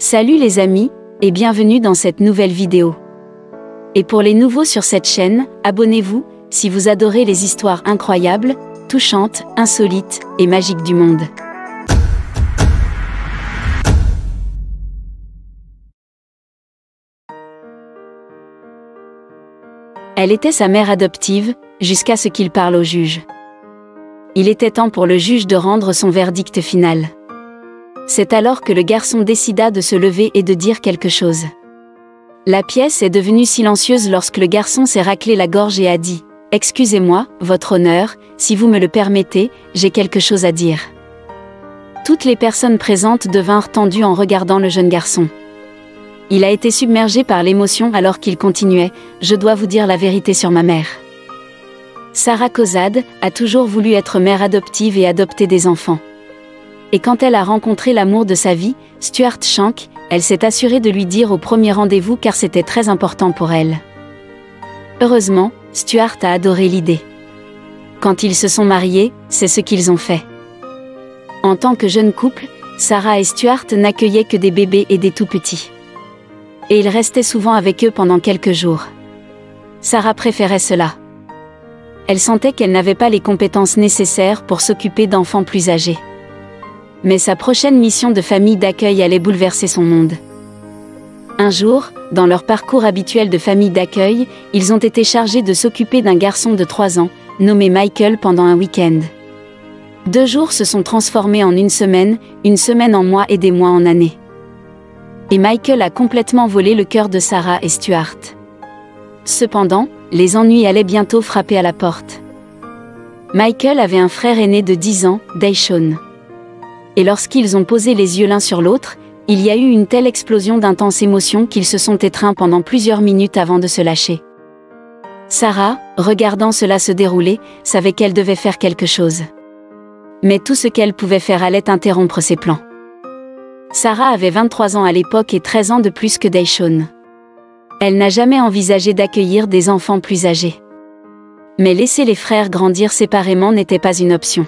Salut les amis, et bienvenue dans cette nouvelle vidéo. Et pour les nouveaux sur cette chaîne, abonnez-vous, si vous adorez les histoires incroyables, touchantes, insolites et magiques du monde. Elle était sa mère adoptive, jusqu'à ce qu'il parle au juge. Il était temps pour le juge de rendre son verdict final. C'est alors que le garçon décida de se lever et de dire quelque chose. La pièce est devenue silencieuse lorsque le garçon s'est raclé la gorge et a dit « Excusez-moi, votre honneur, si vous me le permettez, j'ai quelque chose à dire. » Toutes les personnes présentes devinrent tendues en regardant le jeune garçon. Il a été submergé par l'émotion alors qu'il continuait « Je dois vous dire la vérité sur ma mère. » Sarah Cozad a toujours voulu être mère adoptive et adopter des enfants. Et quand elle a rencontré l'amour de sa vie, Stuart Shank, elle s'est assurée de lui dire au premier rendez-vous car c'était très important pour elle. Heureusement, Stuart a adoré l'idée. Quand ils se sont mariés, c'est ce qu'ils ont fait. En tant que jeune couple, Sarah et Stuart n'accueillaient que des bébés et des tout-petits. Et ils restaient souvent avec eux pendant quelques jours. Sarah préférait cela. Elle sentait qu'elle n'avait pas les compétences nécessaires pour s'occuper d'enfants plus âgés. Mais sa prochaine mission de famille d'accueil allait bouleverser son monde. Un jour, dans leur parcours habituel de famille d'accueil, ils ont été chargés de s'occuper d'un garçon de 3 ans, nommé Michael pendant un week-end. 2 jours se sont transformés en une semaine en mois et des mois en années. Et Michael a complètement volé le cœur de Sarah et Stuart. Cependant, les ennuis allaient bientôt frapper à la porte. Michael avait un frère aîné de 10 ans, Daishon. Et lorsqu'ils ont posé les yeux l'un sur l'autre, il y a eu une telle explosion d'intenses émotions qu'ils se sont étreints pendant plusieurs minutes avant de se lâcher. Sarah, regardant cela se dérouler, savait qu'elle devait faire quelque chose. Mais tout ce qu'elle pouvait faire allait interrompre ses plans. Sarah avait 23 ans à l'époque et 13 ans de plus que Daishon. Elle n'a jamais envisagé d'accueillir des enfants plus âgés. Mais laisser les frères grandir séparément n'était pas une option.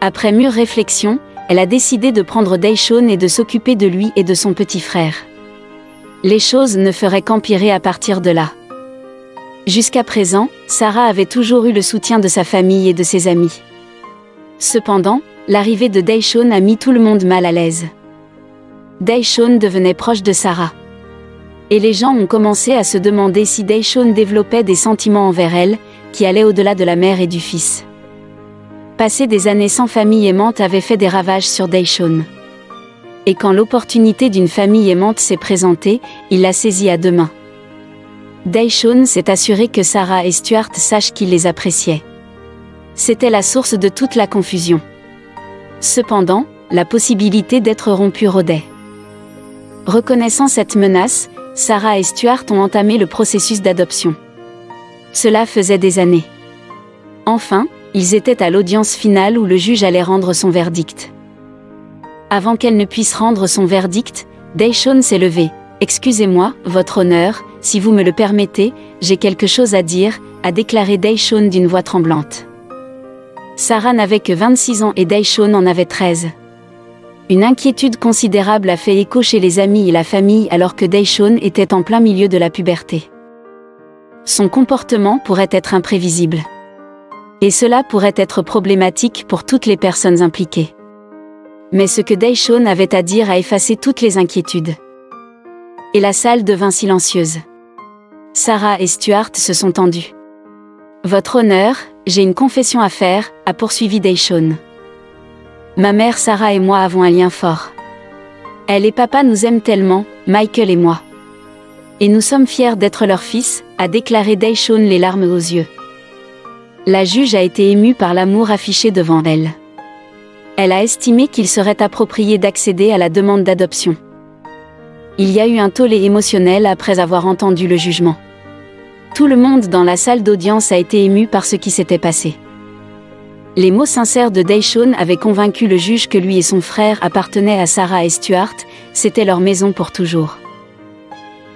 Après mûre réflexion, elle a décidé de prendre Daishon et de s'occuper de lui et de son petit frère. Les choses ne feraient qu'empirer à partir de là. Jusqu'à présent, Sarah avait toujours eu le soutien de sa famille et de ses amis. Cependant, l'arrivée de Daishon a mis tout le monde mal à l'aise. Daishon devenait proche de Sarah. Et les gens ont commencé à se demander si Daishon développait des sentiments envers elle, qui allaient au-delà de la mère et du fils. Passer des années sans famille aimante avait fait des ravages sur Daishon. Et quand l'opportunité d'une famille aimante s'est présentée, il l'a saisie à 2 mains. Daishon s'est assuré que Sarah et Stuart sachent qu'il les appréciait. C'était la source de toute la confusion. Cependant, la possibilité d'être rompue rôdait. Reconnaissant cette menace, Sarah et Stuart ont entamé le processus d'adoption. Cela faisait des années. Enfin, ils étaient à l'audience finale où le juge allait rendre son verdict. Avant qu'elle ne puisse rendre son verdict, Daishon s'est levé. « Excusez-moi, votre honneur, si vous me le permettez, j'ai quelque chose à dire », a déclaré Daishon d'une voix tremblante. Sarah n'avait que 26 ans et Daishon en avait 13. Une inquiétude considérable a fait écho chez les amis et la famille alors que Daishon était en plein milieu de la puberté. Son comportement pourrait être imprévisible. Et cela pourrait être problématique pour toutes les personnes impliquées. Mais ce que Daishon avait à dire a effacé toutes les inquiétudes. Et la salle devint silencieuse. Sarah et Stuart se sont tendus. « Votre honneur, j'ai une confession à faire », a poursuivi Daishon. « Ma mère Sarah et moi avons un lien fort. Elle et papa nous aiment tellement, Michael et moi. Et nous sommes fiers d'être leur fils », a déclaré Daishon les larmes aux yeux. La juge a été émue par l'amour affiché devant elle. Elle a estimé qu'il serait approprié d'accéder à la demande d'adoption. Il y a eu un tollé émotionnel après avoir entendu le jugement. Tout le monde dans la salle d'audience a été ému par ce qui s'était passé. Les mots sincères de Daishon avaient convaincu le juge que lui et son frère appartenaient à Sarah et Stuart, c'était leur maison pour toujours.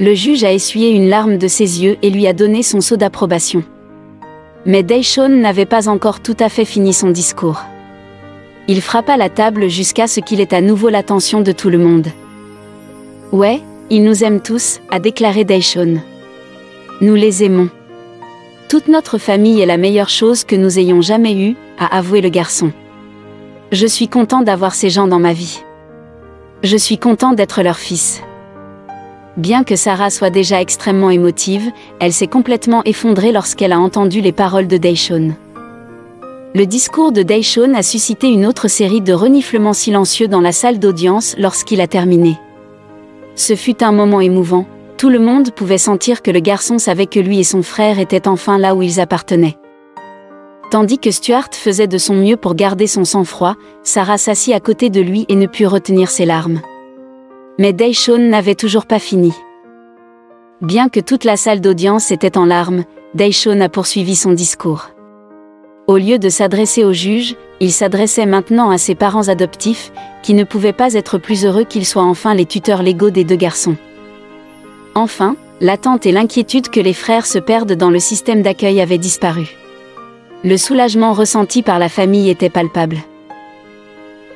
Le juge a essuyé une larme de ses yeux et lui a donné son sceau d'approbation. Mais Daishon n'avait pas encore tout à fait fini son discours. Il frappa la table jusqu'à ce qu'il ait à nouveau l'attention de tout le monde. Ouais, ils nous aiment tous, a déclaré Daishon. Nous les aimons. Toute notre famille est la meilleure chose que nous ayons jamais eue, a avoué le garçon. Je suis content d'avoir ces gens dans ma vie. Je suis content d'être leur fils. Bien que Sarah soit déjà extrêmement émotive, elle s'est complètement effondrée lorsqu'elle a entendu les paroles de Daishon. Le discours de Daishon a suscité une autre série de reniflements silencieux dans la salle d'audience lorsqu'il a terminé. Ce fut un moment émouvant, tout le monde pouvait sentir que le garçon savait que lui et son frère étaient enfin là où ils appartenaient. Tandis que Stuart faisait de son mieux pour garder son sang-froid, Sarah s'assit à côté de lui et ne put retenir ses larmes. Mais Daishon n'avait toujours pas fini. Bien que toute la salle d'audience était en larmes, Daishon a poursuivi son discours. Au lieu de s'adresser au juge, il s'adressait maintenant à ses parents adoptifs, qui ne pouvaient pas être plus heureux qu'ils soient enfin les tuteurs légaux des deux garçons. Enfin, l'attente et l'inquiétude que les frères se perdent dans le système d'accueil avaient disparu. Le soulagement ressenti par la famille était palpable.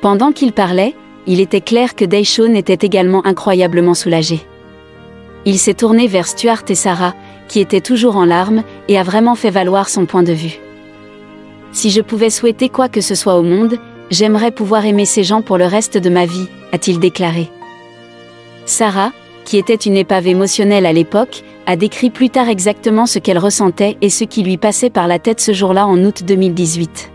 Pendant qu'il parlait, il était clair que Daishon était également incroyablement soulagé. Il s'est tourné vers Stuart et Sarah, qui étaient toujours en larmes, et a vraiment fait valoir son point de vue. Si je pouvais souhaiter quoi que ce soit au monde, j'aimerais pouvoir aimer ces gens pour le reste de ma vie, a-t-il déclaré. Sarah, qui était une épave émotionnelle à l'époque, a décrit plus tard exactement ce qu'elle ressentait et ce qui lui passait par la tête ce jour-là en août 2018.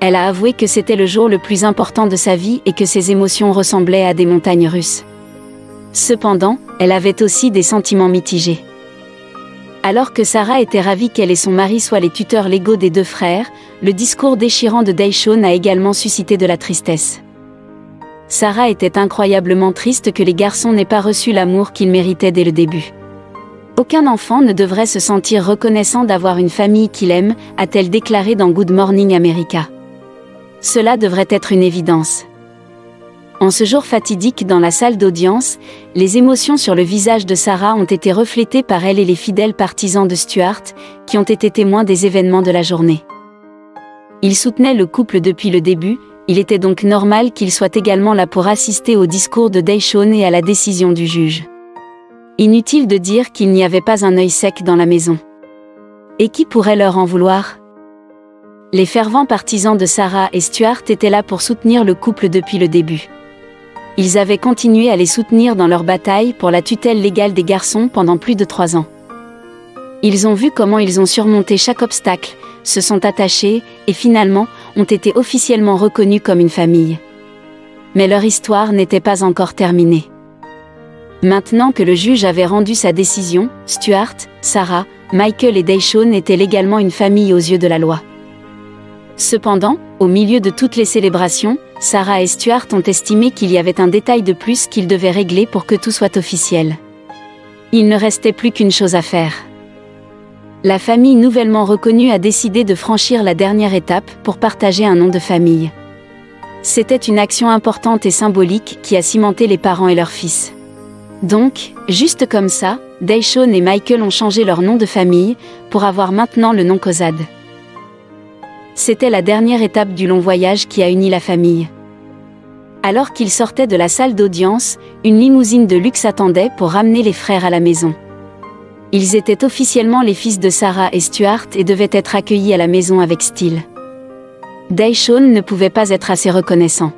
Elle a avoué que c'était le jour le plus important de sa vie et que ses émotions ressemblaient à des montagnes russes. Cependant, elle avait aussi des sentiments mitigés. Alors que Sarah était ravie qu'elle et son mari soient les tuteurs légaux des deux frères, le discours déchirant de Daishon a également suscité de la tristesse. Sarah était incroyablement triste que les garçons n'aient pas reçu l'amour qu'ils méritaient dès le début. Aucun enfant ne devrait se sentir reconnaissant d'avoir une famille qu'il aime, a-t-elle déclaré dans Good Morning America. Cela devrait être une évidence. En ce jour fatidique dans la salle d'audience, les émotions sur le visage de Sarah ont été reflétées par elle et les fidèles partisans de Stuart, qui ont été témoins des événements de la journée. Ils soutenaient le couple depuis le début, il était donc normal qu'ils soient également là pour assister au discours de Daishon et à la décision du juge. Inutile de dire qu'il n'y avait pas un œil sec dans la maison. Et qui pourrait leur en vouloir ? Les fervents partisans de Sarah et Stuart étaient là pour soutenir le couple depuis le début. Ils avaient continué à les soutenir dans leur bataille pour la tutelle légale des garçons pendant plus de 3 ans. Ils ont vu comment ils ont surmonté chaque obstacle, se sont attachés, et finalement, ont été officiellement reconnus comme une famille. Mais leur histoire n'était pas encore terminée. Maintenant que le juge avait rendu sa décision, Stuart, Sarah, Michael et Daishon étaient légalement une famille aux yeux de la loi. Cependant, au milieu de toutes les célébrations, Sarah et Stuart ont estimé qu'il y avait un détail de plus qu'ils devaient régler pour que tout soit officiel. Il ne restait plus qu'une chose à faire. La famille nouvellement reconnue a décidé de franchir la dernière étape pour partager un nom de famille. C'était une action importante et symbolique qui a cimenté les parents et leurs fils. Donc, juste comme ça, Daishon et Michael ont changé leur nom de famille, pour avoir maintenant le nom Kozad. C'était la dernière étape du long voyage qui a uni la famille. Alors qu'ils sortaient de la salle d'audience, une limousine de luxe attendait pour ramener les frères à la maison. Ils étaient officiellement les fils de Sarah et Stuart et devaient être accueillis à la maison avec style. Daishon ne pouvait pas être assez reconnaissant.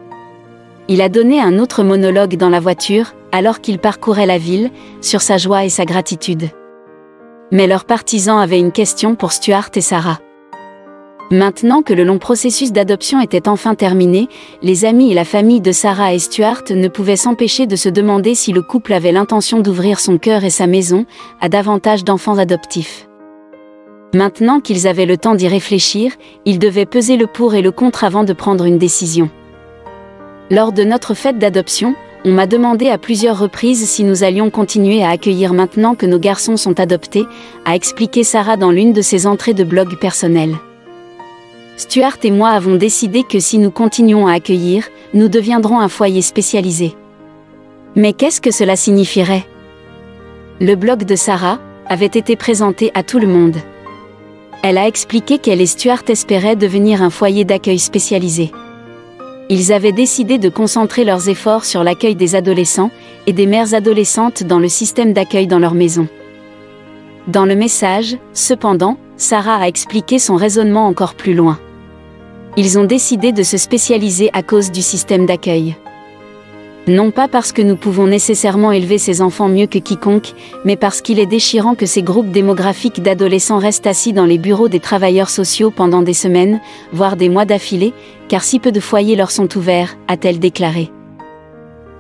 Il a donné un autre monologue dans la voiture, alors qu'il parcourait la ville, sur sa joie et sa gratitude. Mais leurs partisans avaient une question pour Stuart et Sarah. Maintenant que le long processus d'adoption était enfin terminé, les amis et la famille de Sarah et Stuart ne pouvaient s'empêcher de se demander si le couple avait l'intention d'ouvrir son cœur et sa maison à davantage d'enfants adoptifs. Maintenant qu'ils avaient le temps d'y réfléchir, ils devaient peser le pour et le contre avant de prendre une décision. Lors de notre fête d'adoption, on m'a demandé à plusieurs reprises si nous allions continuer à accueillir maintenant que nos garçons sont adoptés, a expliqué Sarah dans l'une de ses entrées de blog personnel. Stuart et moi avons décidé que si nous continuons à accueillir, nous deviendrons un foyer spécialisé. Mais qu'est-ce que cela signifierait ? Le blog de Sarah avait été présenté à tout le monde. Elle a expliqué qu'elle et Stuart espéraient devenir un foyer d'accueil spécialisé. Ils avaient décidé de concentrer leurs efforts sur l'accueil des adolescents, et des mères adolescentes dans le système d'accueil dans leur maison. Dans le message, cependant, Sarah a expliqué son raisonnement encore plus loin. Ils ont décidé de se spécialiser à cause du système d'accueil. Non pas parce que nous pouvons nécessairement élever ces enfants mieux que quiconque, mais parce qu'il est déchirant que ces groupes démographiques d'adolescents restent assis dans les bureaux des travailleurs sociaux pendant des semaines, voire des mois d'affilée, car si peu de foyers leur sont ouverts, a-t-elle déclaré.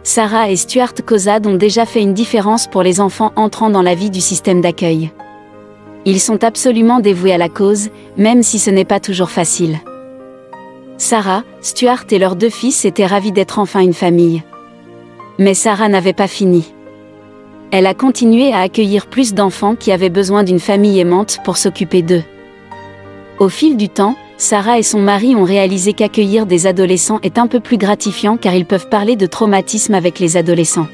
Sarah et Stuart Cozad ont déjà fait une différence pour les enfants entrant dans la vie du système d'accueil. Ils sont absolument dévoués à la cause, même si ce n'est pas toujours facile. Sarah, Stuart et leurs 2 fils étaient ravis d'être enfin une famille. Mais Sarah n'avait pas fini. Elle a continué à accueillir plus d'enfants qui avaient besoin d'une famille aimante pour s'occuper d'eux. Au fil du temps, Sarah et son mari ont réalisé qu'accueillir des adolescents est un peu plus gratifiant car ils peuvent parler de traumatisme avec les adolescents.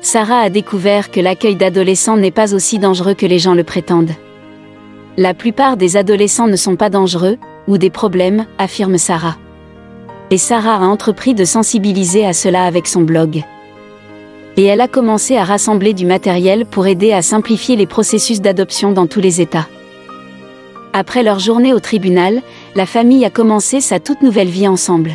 Sarah a découvert que l'accueil d'adolescents n'est pas aussi dangereux que les gens le prétendent. La plupart des adolescents ne sont pas dangereux, ou des problèmes, affirme Sarah. Et Sarah a entrepris de sensibiliser à cela avec son blog. Et elle a commencé à rassembler du matériel pour aider à simplifier les processus d'adoption dans tous les États. Après leur journée au tribunal, la famille a commencé sa toute nouvelle vie ensemble.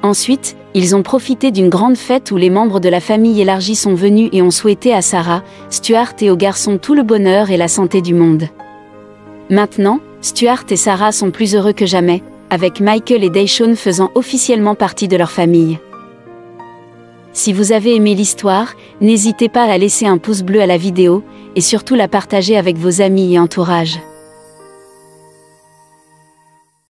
Ensuite, ils ont profité d'une grande fête où les membres de la famille élargie sont venus et ont souhaité à Sarah, Stuart et aux garçons tout le bonheur et la santé du monde. Maintenant, Stuart et Sarah sont plus heureux que jamais, avec Michael et Daishon faisant officiellement partie de leur famille. Si vous avez aimé l'histoire, n'hésitez pas à laisser un pouce bleu à la vidéo, et surtout la partager avec vos amis et entourage.